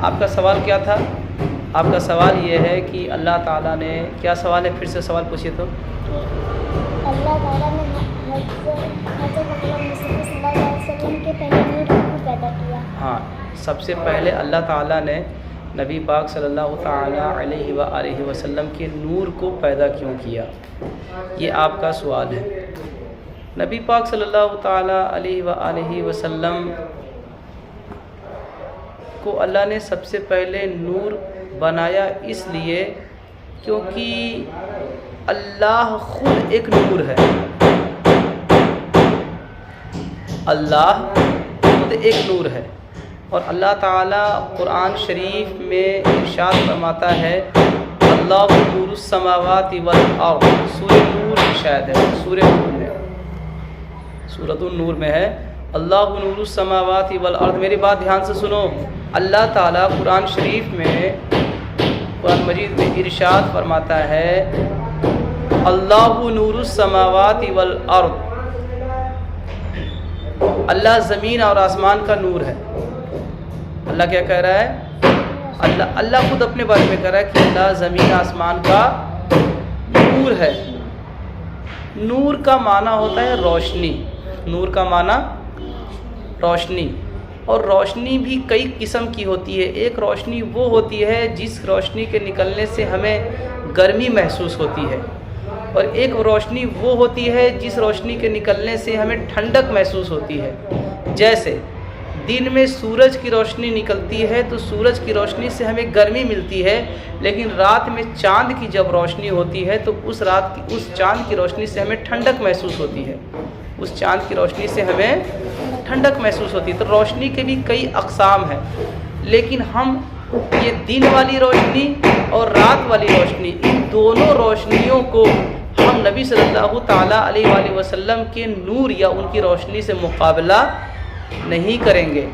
آپ کا سوال کیا تھا؟ آپ کا سوال یہ ہے کہ اللہ تعالیٰ نے کیا سوال ہے؟ پھر سے سوال پوچھیے تو. اللہ تعالیٰ نے حضرت محمد صلی اللہ علیہ وسلم کے پہلے نور کو پیدا کیا. ہاں، سب سے پہلے اللہ تعالیٰ نے نبی پاک صلی اللہ تعالیٰ علیہ وآلہ وسلم کے نور کو پیدا کیوں کیا؟ یہ آپ کا سوال ہے. نبی پاک صلی اللہ تعالیٰ علیہ وآلہ وسلم کو اللہ نے سب سے پہلے نور بنایا اس لیے کیونکہ اللہ خود ایک نور ہے. اللہ خود ایک نور ہے، اور اللہ تعالیٰ قرآن شریف میں ارشاد فرماتا ہے اللہ نور السماوات والارض. سورہ نور شاید ہے، سورۃ النور میں ہے اللہ نور السماوات والارض. میری بات دھیان سے سنو. اللہ تعالیٰ قرآن شریف میں قرآن مجید میں ارشاد فرماتا ہے اللہ نور السماوات والارض. اللہ زمین اور آسمان کا نور ہے. اللہ کیا کہہ رہا ہے؟ اللہ خود اپنے بارے میں کہہ رہا ہے کہ اللہ زمین آسمان کا نور ہے. نور کا معنی ہوتا ہے روشنی. نور کا معنی روشنی، اور روشنی بھی کئی قسم کی ہوتی ہے. ایک روشنی وہ ہوتی ہے جس روشنی کے نکلنے سے ہمیں گرمی محسوس ہوتی ہے، اور ایک روشنی وہ ہوتی ہے جس روشنی کے نکلنے سے ہمیں ٹھنڈک محسوس ہوتی ہے. جیسے دن میں سورج کی روشنی نکلتی ہے تو سورج کی روشنی سے ہمیں گرمی ملتی ہے، لیکن رات میں چاند کی جب روشنی ہوتی ہے تو اس چاند کی روشنی سے ہمیں ٹھنڈک محسوس ہوتی ہے. اس چاند کی روشنی سے ہمیں ٹھنڈک محسوس ہوتی ہے. تو روشنی کے بھی کئی اقسام ہیں، لیکن ہم یہ دن والی روشنی اور رات والی روشنی، ان دونوں روشنیوں کو ہم نبی صلی اللہ تعالیٰ علیہ وآلہ وسلم کے نور یا ان کی روشنی سے مقابلہ نہیں کریں گے،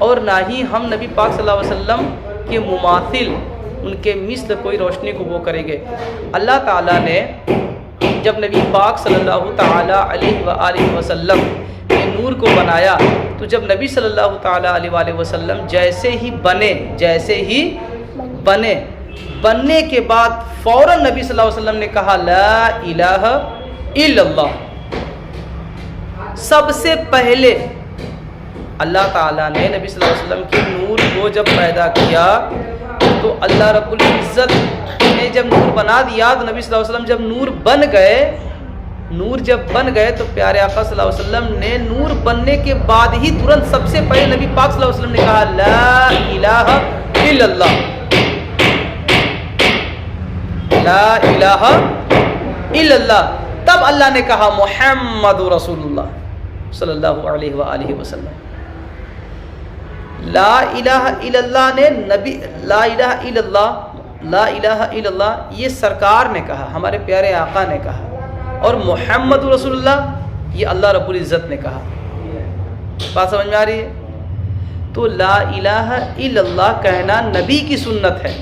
اور نہ ہی ہم نبی پاک صلی اللہ علیہ وسلم کے مماثل ان کے مثل کوئی روشنی کو وہ کریں گے. اللہ تعالیٰ نے جب نبی پاک صلی اللہ تعالیٰ علیہ وآلہ وسلم کے نور کو بنایا تو جب نبی صلی اللہ تعالیٰ علیہ وآلہ وسلم جیسے ہی بننے کے بعد فوراً نبی صلی اللہ علیہ وسلم نے کہا لا الہ الا اللہ. سب سے پہلے اللہ تعالیٰ نے نبی صلی اللہ علیہ وسلم کے نور کو جب پیدا کیا تو اللہ رب العزت نے جب نور بنا دیا تو نبی صلی اللہ علیہ وسلم جب نور بن گئے تو پیارے آقا صلی اللہ علیہ وسلم نے نور بننے کے بعد ہی ترنت سب سے پہلے نبی پاک صلی اللہ علیہ وسلم نے کہا لا الہ الا اللہ. لا الہ الا اللہ. تب اللہ نے کہا محمد رسول اللہ صلی اللہ علیہ وآلہ وسلم. لا الہ الا اللہ نے لا الہ الا اللہ یہ سرکار نے کہا، ہمارے پیارے آقا نے کہا، اور محمد رسول اللہ یہ اللہ رب العزت نے کہا. بات سمجھ میں آ رہی ہے؟ تو لا الہ الا اللہ کہنا نبی کی سنت ہے.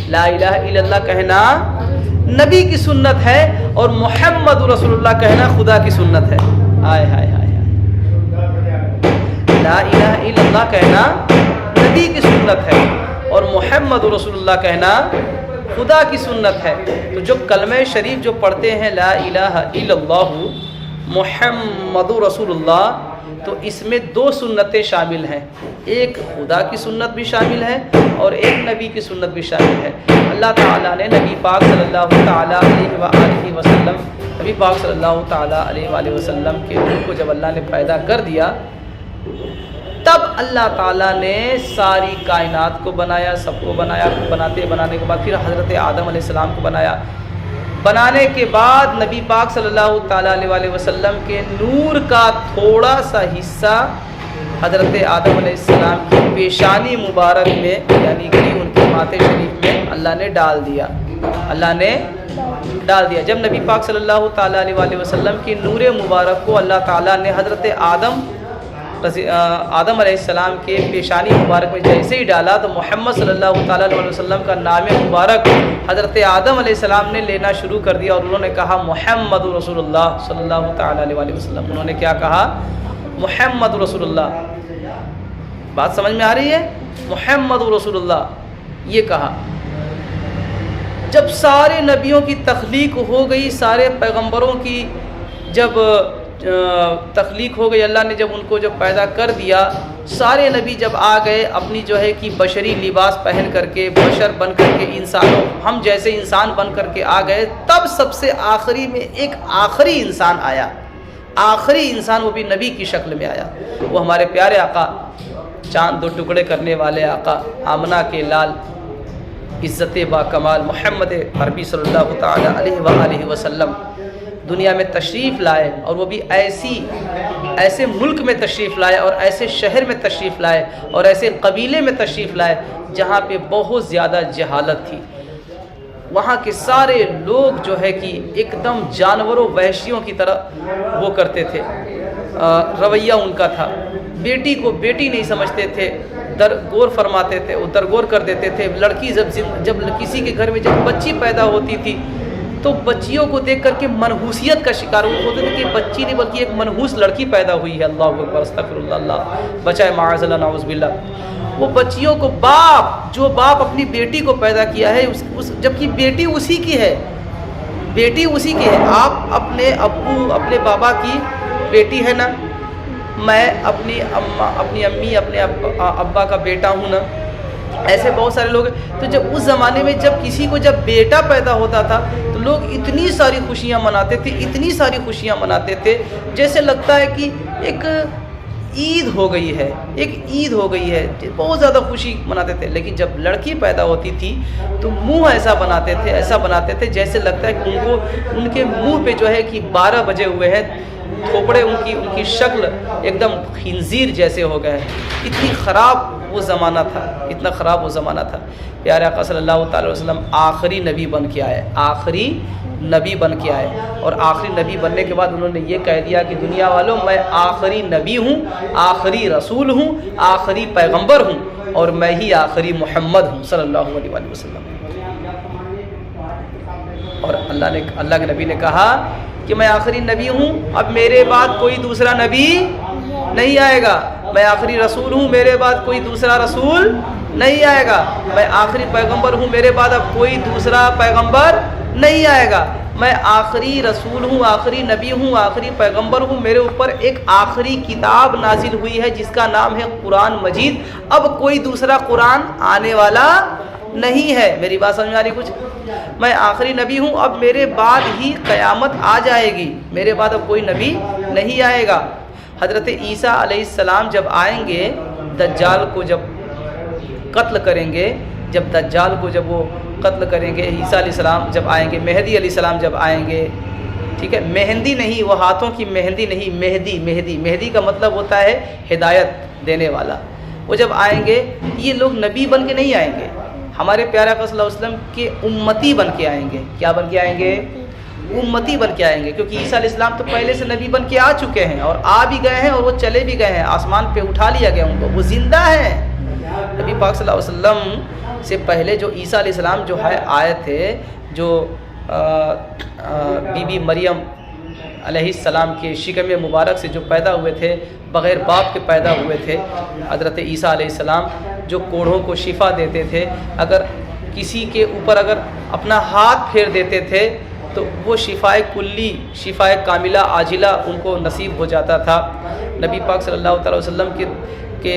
لا الہ الا اللہ کہنا نبی کی سنت ہے، اور محمد رسول اللہ کہنا خدا کی سنت ہے. ہائے ہائے ہائے. لا الہ الا اللہ کہنا نبی کی سنت ہے اور محمد رسول اللہ کہنا خدا کی سنت ہے. تو جو کلمہ شریف جو پڑھتے ہیں لا الہ الا اللہ محمد رسول اللہ، تو اس میں دو سنتیں شامل ہیں. ایک خدا کی سنت بھی شامل ہے اور ایک نبی کی سنت بھی شامل ہے. اللہ تعالیٰ نے نبی پاک صلی اللہ تعالیٰ علیہ وآلہ وسلم نبی پاک صلی اللہ تعالیٰ علیہ وآلہ وسلم کے نور کو جب اللہ نے پیدا کر دیا تب اللہ تعالیٰ نے ساری کائنات کو بنایا، سب کو بنایا. بنانے کے بعد پھر حضرت آدم علیہ السلام کو بنایا. بنانے کے بعد نبی پاک صلی اللہ تعالیٰ علیہ وآلہ وسلم کے نور کا تھوڑا سا حصہ حضرت آدم علیہ السلام کی پیشانی مبارک میں یعنی کہ ان کے ماتھے شریف میں اللہ نے ڈال دیا. جب نبی پاک صلی اللہ تعالیٰ علیہ وآلہ وسلم کی نور مبارک کو اللہ تعالیٰ نے حضرت آدم علیہ السلام کے پیشانی مبارک میں جیسے ہی ڈالا تو محمد صلی اللہ تعالیٰ علیہ وسلم کا نام مبارک حضرت آدم علیہ السلام نے لینا شروع کر دیا، اور انہوں نے کہا محمد رسول اللہ صلی اللہ تعالیٰ علیہ وسلم. انہوں نے کیا کہا؟ محمد رسول اللہ. بات سمجھ میں آ رہی ہے؟ محمد رسول اللہ یہ کہا۔ جب سارے نبیوں کی تخلیق ہو گئی، سارے پیغمبروں کی جب تخلیق ہو گئی، اللہ نے جب ان کو جب پیدا کر دیا، سارے نبی جب آ گئے اپنی جو ہے کہ بشری لباس پہن کر کے، بشر بن کر کے، انسانوں ہم جیسے انسان بن کر کے آ گئے، تب سب سے آخری میں ایک آخری انسان آیا، آخری انسان، وہ بھی نبی کی شکل میں آیا۔ وہ ہمارے پیارے آقا، چاند دو ٹکڑے کرنے والے آقا، آمنہ کے لال، عزت با کمال محمد عربی صلی اللہ تعالی علیہ وآلہ وسلم دنیا میں تشریف لائے، اور وہ بھی ایسے ملک میں تشریف لائے، اور ایسے شہر میں تشریف لائے، اور ایسے قبیلے میں تشریف لائے جہاں پہ بہت زیادہ جہالت تھی۔ وہاں کے سارے لوگ جو ہے کہ ایک دم جانوروں وحشیوں کی طرح وہ کرتے تھے، رویہ ان کا تھا، بیٹی کو بیٹی نہیں سمجھتے تھے، درگور فرماتے تھے، وہ درگور کر دیتے تھے۔ لڑکی جب کسی کے گھر میں جب بچی پیدا ہوتی تھی تو بچیوں کو دیکھ کر کے منحوسیت کا شکار ہوتے تھے کہ بچی نہیں بلکہ ایک منحوس لڑکی پیدا ہوئی ہے۔ اللہ اکبر، استغفر اللہ، اللہ بچائے، معاذ اللہ، نعوذ باللہ۔ وہ بچیوں کو جو باپ اپنی بیٹی کو پیدا کیا ہے، جبکہ بیٹی اسی کی ہے، بیٹی اسی کی ہے۔ آپ اپنے ابو، اپنے بابا کی بیٹی ہے نا، میں اپنی امی، اپنے ابا کا بیٹا ہوں نا، ایسے بہت سارے لوگ ہیں۔ تو جب اس زمانے میں جب کسی کو جب بیٹا پیدا ہوتا تھا تو لوگ اتنی ساری خوشیاں مناتے تھے، اتنی ساری خوشیاں مناتے تھے، جیسے لگتا ہے کہ ایک عید ہو گئی ہے، ایک عید ہو گئی ہے، بہت زیادہ خوشی مناتے تھے۔ لیکن جب لڑکی پیدا ہوتی تھی تو منہ ایسا بناتے تھے جیسے لگتا ہے کہ ان کے منہ پہ جو ہے کہ 12 بجے ہوئے ہیں، تھوپڑے ان کی شکل ایک دم خنزیر جیسے ہو گئے۔ اتنی خراب وہ زمانہ تھا، اتنا خراب وہ زمانہ تھا۔ پیارے آقا صلی اللہ تعالی وسلم آخری نبی بن کے آئے، آخری نبی بن کے آئے، اور آخری نبی بننے کے بعد انہوں نے یہ کہہ دیا کہ دنیا والوں، میں آخری نبی ہوں، آخری رسول ہوں، آخری پیغمبر ہوں، اور میں ہی آخری محمد ہوں صلی اللہ علیہ وآلہ وسلم۔ اور اللہ کے نبی نے کہا کہ میں آخری نبی ہوں، اب میرے بعد کوئی دوسرا نبی نہیں آئے گا، میں آخری رسول ہوں، میرے بعد کوئی دوسرا رسول نہیں آئے گا، میں آخری پیغمبر ہوں، میرے بعد اب کوئی دوسرا پیغمبر نہیں آئے گا، میں آخری رسول ہوں، آخری نبی ہوں، آخری پیغمبر ہوں، میرے اوپر ایک آخری کتاب نازل ہوئی ہے جس کا نام ہے قرآن مجید، اب کوئی دوسرا قرآن آنے والا نہیں ہے۔ میری بات سمجھ میں آ رہی کچھ؟ میں آخری نبی ہوں، اب میرے بعد ہی قیامت آ جائے گی، میرے بعد اب کوئی نبی نہیں آئے گا۔ حضرت عیسیٰ علیہ السلام جب آئیں گے، دجال کو جب قتل کریں گے، جب دجال کو جب وہ قتل کریں گے، عیسیٰ علیہ السلام جب آئیں گے، مہدی علیہ السلام جب آئیں گے، ٹھیک ہے، مہندی نہیں، وہ ہاتھوں کی مہندی نہیں، مہدی کا مطلب ہوتا ہے ہدایت دینے والا۔ وہ جب آئیں گے یہ لوگ نبی بن کے نہیں آئیں گے، ہمارے پیارے آقا صلی اللہ علیہ وسلم کے امتی بن کے آئیں گے۔ کیا بن کے آئیں گے؟ امتی بن کے آئیں گے، کیونکہ عیسیٰ علیہ السلام تو پہلے سے نبی بن کے آ چکے ہیں، اور آ بھی گئے ہیں، اور وہ چلے بھی گئے ہیں، آسمان پہ اٹھا لیا گیا ان کو، وہ زندہ ہیں۔ نبی پاک صلی اللہ علیہ وسلم سے پہلے جو عیسیٰ علیہ السلام جو ہے آئے تھے، جو بی بی مریم علیہ السلام کے شکم مبارک سے جو پیدا ہوئے تھے، بغیر باپ کے پیدا ہوئے تھے، حضرت عیسیٰ علیہ السلام جو کوڑھوں کو شفا دیتے تھے، اگر کسی کے اوپر اگر اپنا ہاتھ پھیر دیتے تھے تو وہ شفائے کلی، شفائے کاملہ عاجلہ ان کو نصیب ہو جاتا تھا۔ نبی پاک صلی اللہ تعالی وسلم کے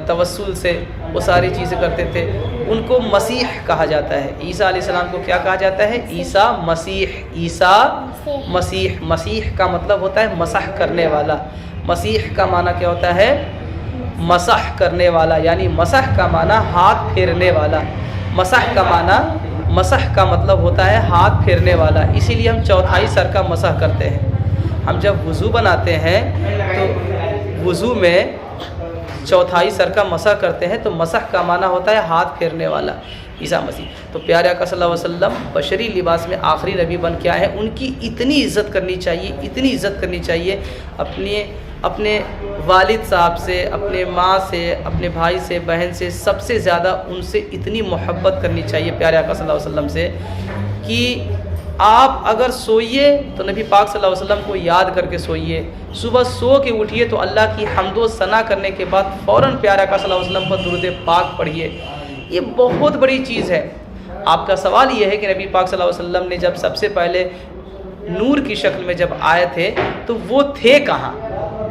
توسل سے وہ ساری چیزیں کرتے تھے۔ ان کو مسیح کہا جاتا ہے۔ عیسیٰ علیہ السلام کو کیا کہا جاتا ہے؟ عیسیٰ مسیح، عیسیٰ مسیح۔ مسیح کا مطلب ہوتا ہے مسح کرنے والا۔ مسیح کا معنی کیا ہوتا ہے؟ مسح کرنے والا، یعنی مسح کا معنی ہاتھ پھیرنے والا۔ مسح کا مطلب ہوتا ہے ہاتھ پھیرنے والا۔ اسی لیے ہم چوتھائی سر کا مسح کرتے ہیں۔ ہم جب وضو بناتے ہیں تو وضو میں چوتھائی سر کا مسح کرتے ہیں، تو مسح کا معنی ہوتا ہے ہاتھ پھیرنے والا، عیسیٰ مسیح۔ تو پیارے آقا صلی اللہ علیہ وسلم بشری لباس میں آخری نبی بن کے آئے ہیں، ان کی اتنی عزت کرنی چاہیے، اتنی عزت کرنی چاہیے، اپنے والد صاحب سے، اپنے ماں سے، اپنے بھائی سے، بہن سے، سب سے زیادہ ان سے اتنی محبت کرنی چاہیے پیارے آقا صلی اللہ علیہ وسلم سے، کہ آپ اگر سوئیے تو نبی پاک صلی اللہ علیہ وسلم کو یاد کر کے سوئیے، صبح سو کے اٹھیے تو اللہ کی حمد و ثنا کرنے کے بعد فوراً پیارا آقا صلی اللہ علیہ وسلم پر درود پاک پڑھیے، یہ بہت بڑی چیز ہے۔ آپ کا سوال یہ ہے کہ نبی پاک صلی اللہ علیہ وسلم نے جب سب سے پہلے نور کی شکل میں جب آئے تھے تو وہ تھے کہاں؟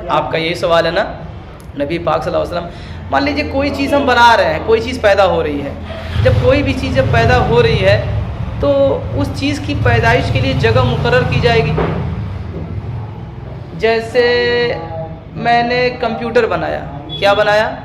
آپ کا یہی سوال ہے نا۔ نبی پاک صلی اللہ علیہ وسلم، مان لیجیے کوئی چیز ہم بنا رہے ہیں، کوئی چیز پیدا ہو رہی ہے، جب کوئی بھی چیز جب پیدا ہو رہی ہے تو اس چیز کی پیدائش کے لیے جگہ مقرر کی جائے گی۔ جیسے میں نے کمپیوٹر بنایا، کیا بنایا؟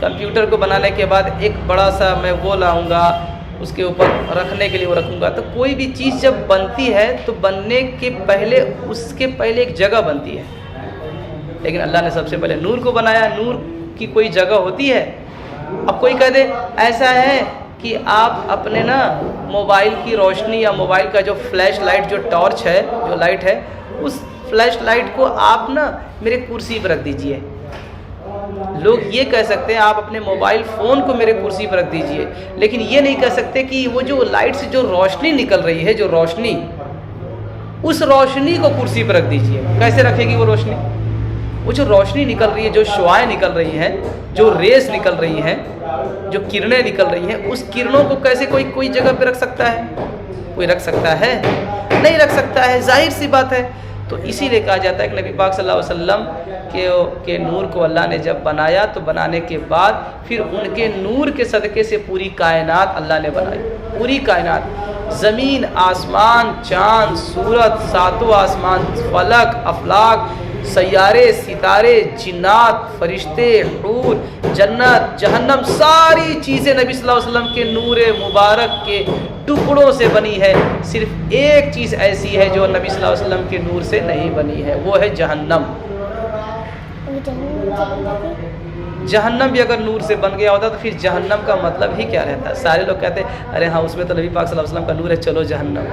کمپیوٹر کو بنانے کے بعد ایک بڑا سا میں وہ لاؤں گا، اس کے اوپر رکھنے کے لیے وہ رکھوں گا۔ تو کوئی بھی چیز جب بنتی ہے تو بننے کے پہلے اس کے پہلے ایک جگہ بنتی ہے، لیکن اللہ نے سب سے پہلے نور کو بنایا۔ نور کی کوئی جگہ ہوتی ہے؟ اب کوئی کہہ دے ایسا ہے کہ آپ اپنے نا موبائل کی روشنی یا موبائل کا جو فلیش لائٹ، جو ٹارچ ہے، جو لائٹ ہے، اس فلیش لائٹ کو آپ نا میرے کرسی پر رکھ دیجئے۔ لوگ یہ کہہ سکتے ہیں آپ اپنے موبائل فون کو میرے کرسی پر رکھ دیجئے، لیکن یہ نہیں کہہ سکتے کہ وہ جو لائٹ سے جو روشنی نکل رہی ہے، جو روشنی، اس روشنی کو کرسی پر رکھ دیجئے۔ کیسے رکھے گی وہ روشنی؟ وہ جو روشنی نکل رہی ہے، جو شعاعیں نکل رہی ہیں، جو ریز نکل رہی ہیں، جو کرنیں نکل رہی ہیں، اس کرنوں کو کیسے کوئی جگہ پہ رکھ سکتا ہے؟ کوئی رکھ سکتا ہے؟ نہیں رکھ سکتا ہے، ظاہر سی بات ہے۔ تو اسی لیے کہا جاتا ہے کہ نبی پاک صلی اللہ علیہ وسلم کے نور کو اللہ نے جب بنایا تو بنانے کے بعد پھر ان کے نور کے صدقے سے پوری کائنات اللہ نے بنائی، پوری کائنات، زمین، آسمان، چاند، سورج، ساتوں آسمان، فلک، افلاک، سیارے، ستارے، جنات، فرشتے، حور، جنت، جہنم، ساری چیزیں نبی صلی اللہ علیہ وسلم کے نور مبارک کے ٹکڑوں سے بنی ہے۔ صرف ایک چیز ایسی ہے جو نبی صلی اللہ علیہ وسلم کے نور سے نہیں بنی ہے، وہ ہے جہنم۔ جہنم بھی اگر نور سے بن گیا ہوتا تو پھر جہنم کا مطلب ہی کیا رہتا؟ سارے لوگ کہتے ہیں ارے ہاں اس میں تو نبی پاک صلی اللہ علیہ وسلم کا نور ہے، چلو جہنم،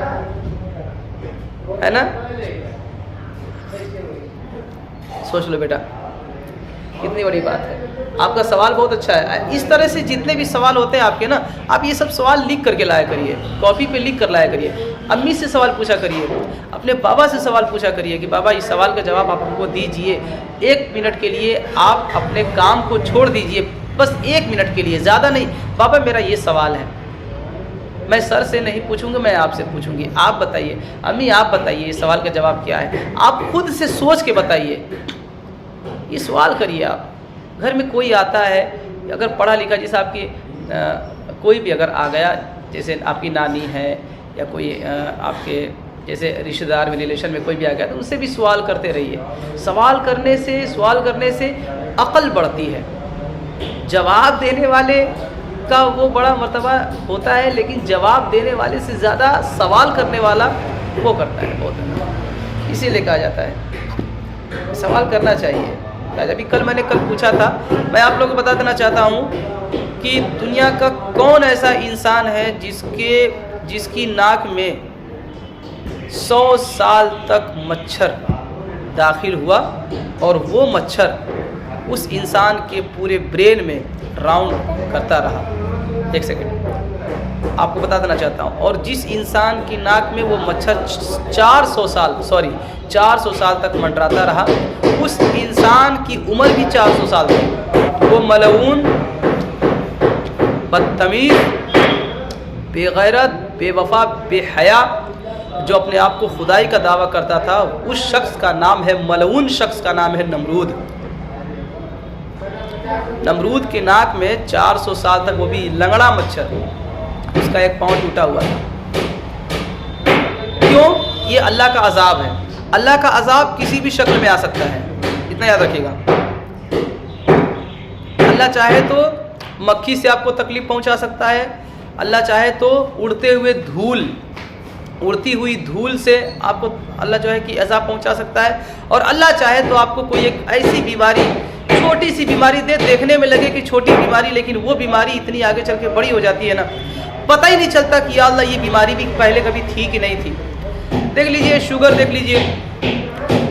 ہے نا؟ سوچ لو بیٹا، کتنی بڑی بات ہے۔ آپ کا سوال بہت اچھا ہے۔ اس طرح سے جتنے بھی سوال ہوتے ہیں آپ کے نا، آپ یہ سب سوال لکھ کر کے لایا کریے، کاپی پہ لکھ کر لایا کریے۔ امی سے سوال پوچھا کریے، اپنے بابا سے سوال پوچھا کریے کہ بابا اس سوال کا جواب آپ ہم کو دیجئے، 1 منٹ کے لیے آپ اپنے کام کو چھوڑ دیجئے، بس 1 منٹ کے لیے، زیادہ نہیں۔ بابا میرا یہ سوال ہے، میں سر سے نہیں پوچھوں گا، میں آپ سے پوچھوں گی، آپ بتائیے۔ امی آپ بتائیے اس سوال کا جواب کیا ہے، آپ خود سے سوچ کے بتائیے۔ یہ سوال کریے آپ۔ گھر میں کوئی آتا ہے اگر پڑھا لکھا، جیسے آپ کی کوئی بھی اگر آ گیا، جیسے آپ کی نانی ہے یا کوئی آپ کے جیسے رشتہ دار میں ریلیشن میں کوئی بھی آ گیا تو ان سے بھی سوال کرتے رہیے۔ سوال کرنے سے عقل بڑھتی ہے۔ جواب دینے والے کا وہ بڑا مرتبہ ہوتا ہے، لیکن جواب دینے والے سے زیادہ سوال کرنے والا وہ کرتا ہے بہت۔ اسی لیے کہا جاتا ہے سوال کرنا چاہیے۔ ابھی کل میں نے پوچھا تھا، میں آپ لوگوں کو بتا دینا چاہتا ہوں کہ دنیا کا کون ایسا انسان ہے جس کی ناک میں 100 سال تک مچھر داخل ہوا اور وہ مچھر اس انسان کے پورے برین میں راؤنڈ کرتا رہا۔ 1 سیکنڈ آپ کو بتا دینا چاہتا ہوں، اور جس انسان کی ناک میں وہ مچھر 400 سال تک منڈراتا رہا، اس انسان کی عمر بھی 400 سال تھی۔ وہ ملعون، بدتمیز، بے غیرت، بے وفا، بے حیا، جو اپنے آپ کو خدائی کا دعویٰ کرتا تھا، اس شخص کا نام ہے، ملعون شخص کا نام ہے نمرود۔ نمرود کے ناک میں 400 سال تک، وہ بھی لنگڑا مچھر، اس کا ایک پاؤں ٹوٹا ہوا تھا۔ کیوں؟ یہ اللہ کا عذاب ہے۔ اللہ کا عذاب کسی بھی شکل میں آ سکتا ہے، اتنا یاد رکھیے گا۔ اللہ چاہے تو مکھی سے آپ کو تکلیف پہنچا سکتا ہے، اللہ چاہے تو اڑتی ہوئی دھول سے آپ کو اللہ جو ہے کہ عذاب پہنچا سکتا ہے، اور اللہ چاہے تو آپ کو کوئی ایک ایسی بیماری، چھوٹی سی بیماری دیکھنے میں لگے کہ چھوٹی بیماری، لیکن وہ بیماری اتنی آگے چل کے بڑی ہو جاتی ہے نا، پتہ ہی نہیں چلتا کہ یا اللہ یہ بیماری بھی پہلے کبھی تھی کہ نہیں تھی۔ دیکھ لیجئے شوگر، دیکھ لیجئے